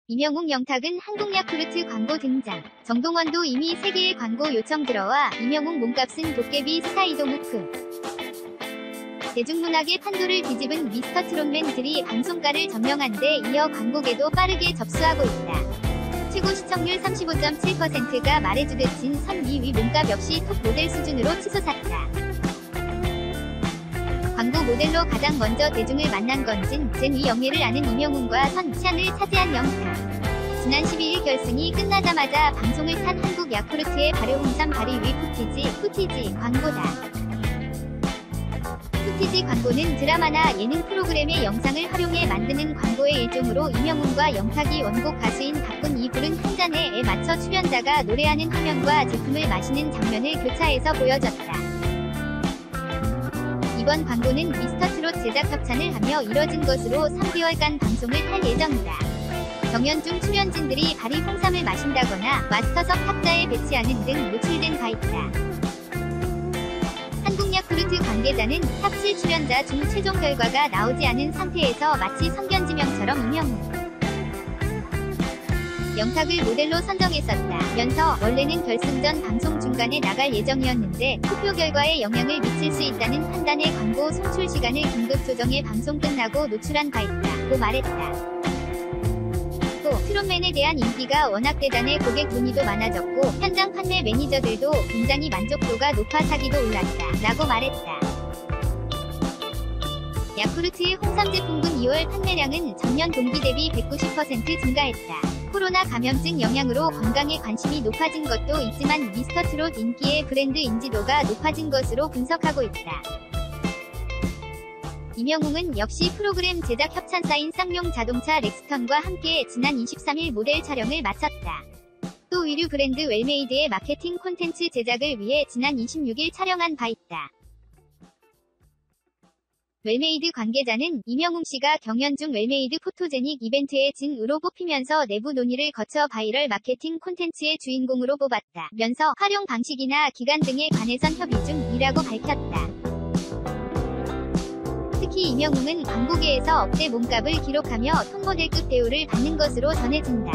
임영웅 영탁은 한국야쿠르트 광고 등장. 정동원도 이미 3개의 광고 요청 들어와 임영웅 몸값은 도깨비 스타 이동욱. 대중문학의 판도를 뒤집은 미스터 트롯맨들이 방송가를 점령한 데 이어 광고계도 빠르게 접수하고 있다. 최고 시청률 35.7%가 말해주듯 진선 2위 몸값 역시 톱 모델 수준으로 치솟았다. 광고 모델로 가장 먼저 대중을 만난 건진 젠위 영예를 아는 임영웅과 선찬을 차지한 영탁. 지난 12일 결승이 끝나자마자 방송을 탄 한국 야쿠르트의 발효홍삼 발효 위 푸티지 광고다. 푸티지 광고는 드라마나 예능 프로그램의 영상을 활용해 만드는 광고의 일종으로 임영웅과 영탁이 원곡 가수인 박군이 부른 한 잔에에 맞춰 출연자가 노래하는 화면과 제품을 마시는 장면을 교차해서 보여졌다. 이번 광고는 미스터 트롯 제작 협찬을 하며 이뤄진 것으로 3개월간 방송을 할 예정이다. 정연중 출연진들이 발효 홍삼을 마신다거나 마스터석 탁자에 배치하는 등 노출된 바 있다. 한국야쿠르트 관계자는 탑7 출연자 중 최종 결과가 나오지 않은 상태에서 마치 성견지명처럼 임영웅, 영탁을 모델로 선정했었다면서 원래는 결승전 방송 중간에 나갈 예정이었는데 투표 결과에 영향을 미칠 수 있다는 판단에 광고 송출 시간을 긴급 조정해 방송 끝나고 노출한 바 있다고 말했다. 또 트롯맨에 대한 인기가 워낙 대단해 고객 문의도 많아졌고 현장 판매 매니저들도 굉장히 만족도가 높아 사기도 올랐다 라고 말했다. 야쿠르트의 홍삼 제품군 2월 판매량은 전년 동기 대비 190% 증가했다. 코로나 감염증 영향으로 건강에 관심이 높아진 것도 있지만 미스터 트롯 인기의 브랜드 인지도가 높아진 것으로 분석하고 있다. 임영웅은 역시 프로그램 제작 협찬사인 쌍용 자동차 렉스턴과 함께 지난 23일 모델 촬영을 마쳤다. 또 의류 브랜드 웰메이드의 마케팅 콘텐츠 제작을 위해 지난 26일 촬영한 바 있다. 웰메이드 관계자는 임영웅 씨가 경연 중 웰메이드 포토제닉 이벤트에 진으로 뽑히면서 내부 논의를 거쳐 바이럴 마케팅 콘텐츠의 주인공으로 뽑았다면서 활용 방식이나 기간 등에 관해선 협의 중이라고 밝혔다. 특히 임영웅은 광고계에서 억대 몸값을 기록하며 톱모델급 대우를 받는 것으로 전해진다.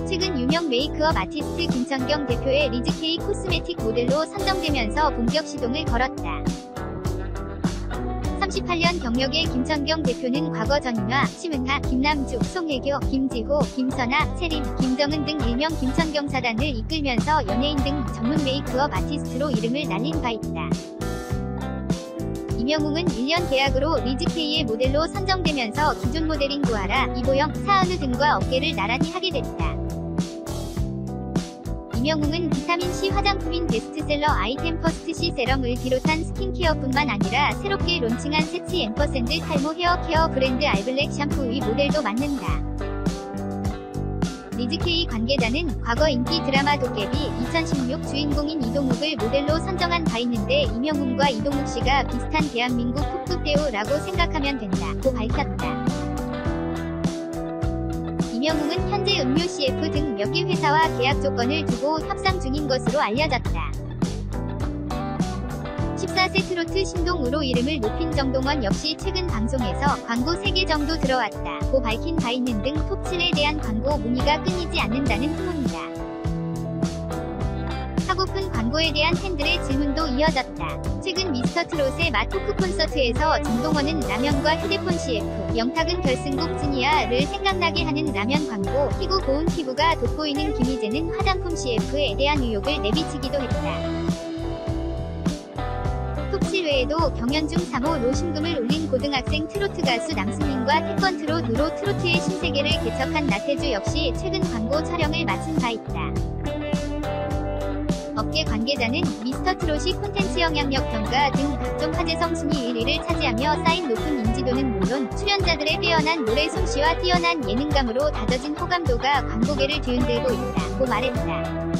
최근 유명 메이크업 아티스트 김천경 대표의 리즈K 코스메틱 모델로 선정되면서 본격 시동을 걸었다. 38년 경력의 김천경 대표는 과거 전인화, 심은하, 김남주, 송혜교, 김지호, 김선아, 채림, 김정은 등 일명 김천경 사단을 이끌면서 연예인 등 전문 메이크업 아티스트로 이름을 날린 바 있다. 임영웅은 1년 계약으로 리즈K의 모델로 선정되면서 기존 모델인 구하라, 이보영, 사은우 등과 어깨를 나란히 하게 됐다. 임영웅은 비타민C 화장품인 베스트셀러 아이템 퍼스트C 세럼을 비롯한 스킨케어뿐만 아니라 새롭게 론칭한 세치 앰퍼샌드 탈모 헤어케어 브랜드 알블랙 샴푸의 모델도 맡는다. 리즈K 관계자는 과거 인기 드라마 도깨비 2016 주인공인 이동욱을 모델로 선정한 바 있는데 임영웅과 이동욱 씨가 비슷한 대한민국 톱급 배우라고 생각하면 된다고 밝혔다. 임영웅은 현재 음료 CF 등 몇 개 회사와 계약 조건을 두고 협상 중인 것으로 알려졌다. 14세 트로트 신동으로 이름을 높인 정동원 역시 최근 방송에서 광고 3개 정도 들어왔다고 밝힌 바 있는 등 톱7에 대한 광고 문의가 끊이지 않는다는 후문이다. 하고픈 광고에 대한 팬들의 질문도 이어졌다. 최근 미스터 트롯의 맛 토크 콘서트에서 정동원은 라면과 휴대폰 CF, 영탁은 결승곡 찐이야를 생각나게 하는 라면 광고, 희고 고운 피부가 돋보이는 김희재는 화장품 CF에 대한 의혹을 내비치기도 했다. 톱7 외에도 경연 중 3호 로심금을 올린 고등학생 트로트 가수 남승민과 태권 트롯으로 트로트의 신세계를 개척한 나태주 역시 최근 광고 촬영을 마친 바 있다. 업계 관계자는 미스터 트롯이 콘텐츠 영향력 평가 등 각종 화제성 순위 1위를 차지하며 쌓인 높은 인지도는 물론 출연자들의 빼어난 노래 솜씨와 뛰어난 예능감으로 다져진 호감도가 광고계를 뒤흔들고 있다고 말했다.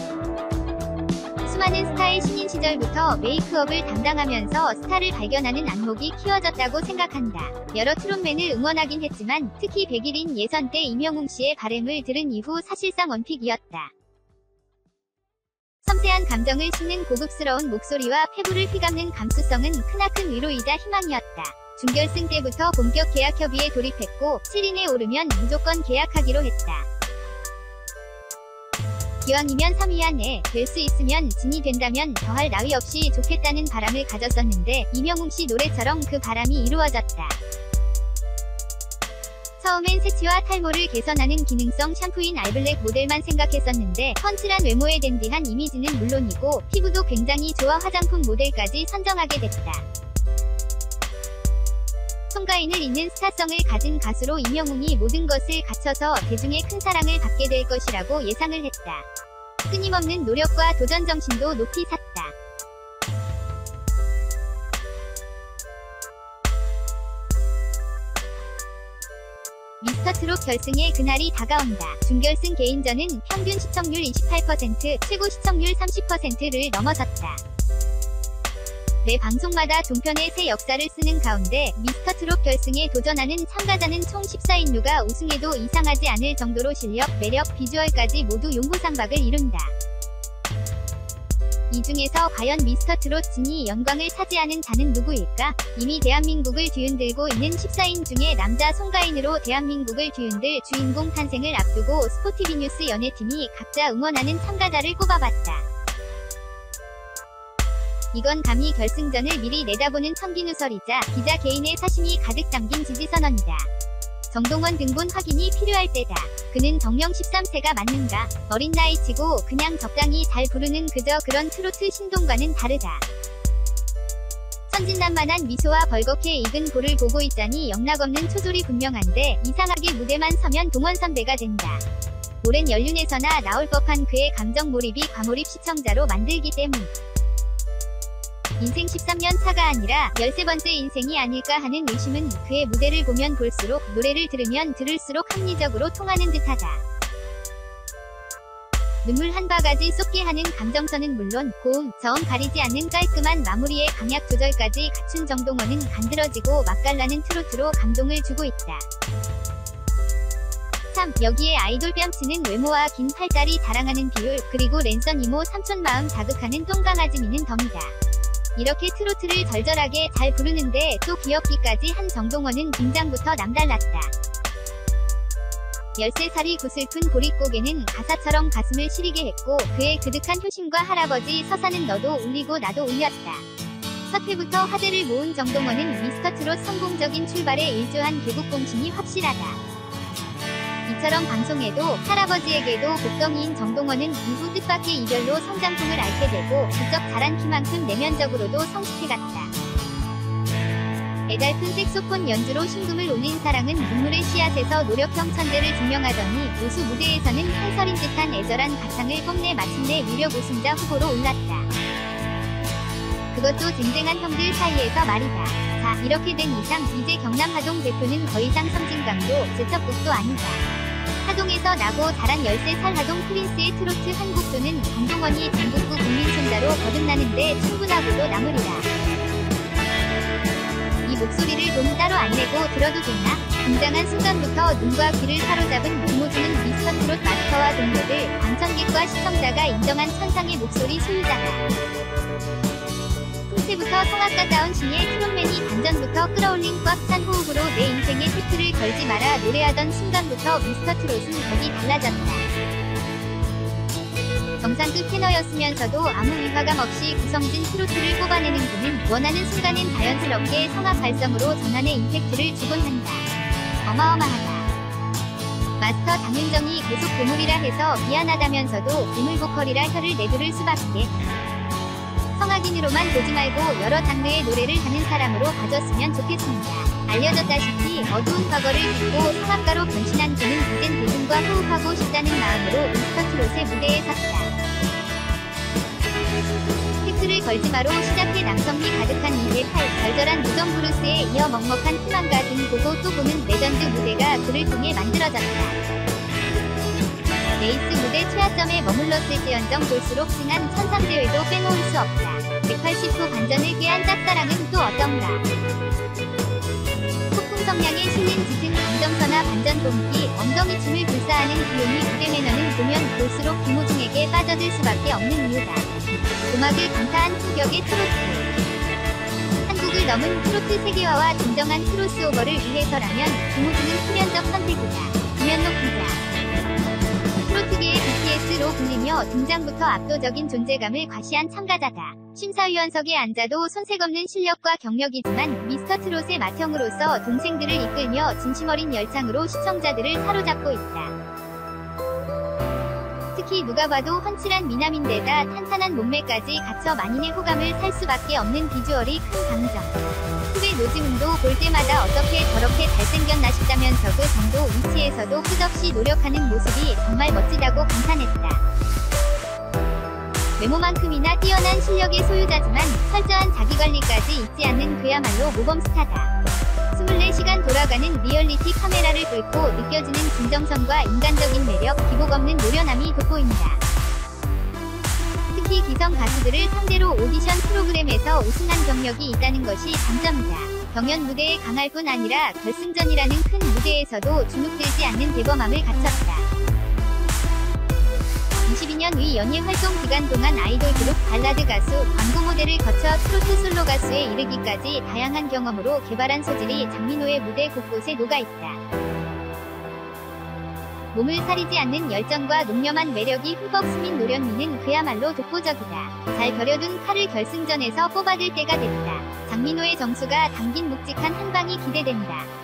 수많은 스타의 신인 시절부터 메이크업을 담당하면서 스타를 발견하는 안목이 키워졌다고 생각한다. 여러 트롯맨을 응원하긴 했지만 특히 100일인 예선 때 임영웅 씨의 바램을 들은 이후 사실상 원픽이었다. 섬세한 감정을 싣는 고급스러운 목소리와 폐부를 휘감는 감수성은 크나큰 위로이자 희망이었다. 준결승 때부터 본격 계약 협의에 돌입했고 7인에 오르면 무조건 계약하기로 했다. 기왕이면 3위 안에 될 수 있으면 진이 된다면 더할 나위 없이 좋겠다는 바람을 가졌었는데 이명웅 씨 노래처럼 그 바람이 이루어졌다. 처음엔 세치와 탈모를 개선하는 기능성 샴푸인 알블랙 모델만 생각했었는데 펀치란 외모에 댄디한 이미지는 물론이고 피부도 굉장히 좋아 화장품 모델까지 선정하게 됐다. 송가인을 잇는 스타성을 가진 가수로 이명웅이 모든 것을 갖춰서 대중의 큰 사랑을 받게 될 것이라고 예상을 했다. 끊임없는 노력과 도전 정신도 높이 샀다. 미스터트롯 결승의 그날이 다가온다. 준결승 개인전은 평균 시청률 28%, 최고 시청률 30%를 넘어섰다. 매 방송마다 종편의 새 역사를 쓰는 가운데 미스터트롯 결승에 도전하는 참가자는 총 14인류가 우승해도 이상하지 않을 정도로 실력, 매력, 비주얼까지 모두 용호상박을 이룬다. 이 중에서 과연 미스터트롯 진이 영광을 차지하는 자는 누구일까? 이미 대한민국을 뒤흔들고 있는 14인 중에 남자 송가인으로 대한민국을 뒤흔들 주인공 탄생을 앞두고 스포티비뉴스 연예팀이 각자 응원하는 참가자를 꼽아봤다. 이건 감히 결승전을 미리 내다보는 청기누설이자 기자 개인의 사심이 가득 담긴 지지선언이다. 정동원 등본 확인이 필요할 때다. 그는 정령 13세가 맞는가? 어린 나이치고 그냥 적당히 잘 부르는 그저 그런 트로트 신동과는 다르다. 천진난만한 미소와 벌겋게 익은 볼을 보고 있자니 영락없는 초졸이 분명한데 이상하게 무대만 서면 동원 선배가 된다. 오랜 연륜에서나 나올 법한 그의 감정 몰입이 과몰입 시청자로 만들기 때문. 인생 13년 차가 아니라 13번째 인생이 아닐까 하는 의심은 그의 무대를 보면 볼수록 노래를 들으면 들을수록 합리적으로 통하는 듯하다. 눈물 한 바가지 쏟게 하는 감정선은 물론 고음, 저음 가리지 않는 깔끔한 마무리의 강약 조절까지 갖춘 정동원은 간드러지고 맛깔나는 트로트로 감동을 주고 있다. 참, 여기에 아이돌 뺨치는 외모와 긴 팔다리 자랑하는 비율, 그리고 랜선 이모 삼촌 마음 자극하는 똥강아지 미는 덤이다. 이렇게 트로트를 절절하게 잘 부르는데 또 귀엽기까지 한 정동원은 등장부터 남달랐다. 13살이 구슬픈 보릿고개는 가사처럼 가슴을 시리게 했고 그의 그득한 효심과 할아버지 서사는 너도 울리고 나도 울렸다. 첫 회부터 화제를 모은 정동원은 미스터트롯 성공적인 출발에 일조한 개국공신이 확실하다. 이처럼 방송에도 할아버지에게도 복덩이인 정동원은 이후 뜻밖의 이별로 성장통을 앓게 되고 부쩍 자란 키만큼 내면적으로도 성숙해갔다. 애달픈 색소폰 연주로 심금을 울린 사랑은 눈물의 씨앗에서 노력형 천재를 증명하더니 우수 무대에서는 한설인 듯한 애절한 가창을 뽐내 마침내 유력 우승자 후보로 올랐다. 그것도 쟁쟁한 형들 사이에서 말이다. 자, 이렇게 된 이상 이제 경남 하동 대표는 더 이상 섬진강도 제첩국도 아니다. 하동에서 나고 자란 13살 하동 프린스의 트로트 한 곡조는 정동원이 전국구 국민 손자로 거듭나는데 충분하고도 남으리라. 이 목소리를 돈 따로 안 내고 들어도 되나? 등장한 순간부터 눈과 귀를 사로잡은 김호준은 미스터트롯 마스터와 동료들, 방청객과 시청자가 인정한 천상의 목소리 소유자다. 승체부터 성악가다운 신의 트롯맨이 반전부터 끌어올린 꽉 찬 호흡으로 내 인생에 태클을 걸지 마라 노래하던 순간부터 미스터트롯은 격이 달라졌다. 정상급 테너였으면서도 아무 위화감 없이 구성진 트로트를 뽑아내는 그는 원하는 순간엔 자연스럽게 성악 발성으로 전환의 임팩트를 주곤 한다. 어마어마하다. 마스터 장윤정이 계속 괴물이라 해서 미안하다면서도 괴물 보컬이라 혀를 내두를 수밖에. 성악인으로만 보지 말고 여러 장르의 노래를 하는 사람으로 봐줬으면 좋겠습니다. 알려졌다시피 어두운 과거를 딛고 성악가로 변신한 그는 이젠 대중과 호흡하고 싶다는 마음으로 미스터트롯의 무대에 섰다. 태클을 걸지 마로 시작해 남성미 가득한 2대8 절절한 무정 브루스에 이어 먹먹한 희망가 등 보고 또 보는 레전드 무대가 그를 통해 만들어졌다. 레이스 무대 최하점에 머물렀을지언정 볼수록 싱한 천상대회도 빼놓을 수 없다. 180도 반전을 꾀한 짝사랑은 또 어떤가. 폭풍 성량에 실린 짙은 감정서나 반전 동기, 엉덩이 춤을 불사하는 귀요미 무대 매너는 보면 볼수록 김호중에게 빠져들 수밖에 없는 이유다. 음악을 강타한 품격의 트로트. 한국을 넘은 트로트 세계화와 진정한 크로스오버를 위해서라면 김호중은 필연적 선택이다. 김현록 기자. 트로트계의 BTS로 불리며 등장부터 압도적인 존재감을 과시한 참가자다. 심사위원석에 앉아도 손색없는 실력과 경력이지만 미스터트롯의 맏형으로서 동생들을 이끌며 진심어린 열창으로 시청자들을 사로잡고 있다. 특히 누가 봐도 훤칠한 미남인데다 탄탄한 몸매까지 갖춰 만인의 호감을 살 수밖에 없는 비주얼이 큰 강점. 후배 노지훈도 볼 때마다 어떻게 저렇게 잘생겼나 싶다면서 그 정도 위치에서도 끝없이 노력하는 모습이 정말 멋지다고 감탄했다. 외모만큼이나 뛰어난 실력의 소유자지만 철저한 자기관리까지 잊지 않는 그야말로 모범스타다. 24시간 돌아가는 리얼리티 카메라를 뚫고 느껴지는 진정성과 인간적인 매력, 기복 없는 노련함이 돋보인다. 특히 기성 가수들을 상대로 오디션 프로그램에서 우승한 경력이 있다는 것이 장점이다. 경연 무대에 강할 뿐 아니라 결승전이라는 큰 무대에서도 주눅들지 않는 대범함을 갖췄다. 22년 의 연예 활동 기간 동안 아이돌 그룹, 발라드 가수, 광고 모델을 거쳐 트로트 솔로 가수에 이르기까지 다양한 경험으로 개발한 소질이 장민호의 무대 곳곳에 녹아있다. 몸을 사리지 않는 열정과 농염한 매력이 흠뻑 스민 노련미는 그야말로 독보적이다. 잘 벼려둔 칼을 결승전에서 뽑아들 때가 됐다. 장민호의 정수가 담긴 묵직한 한방이 기대된다.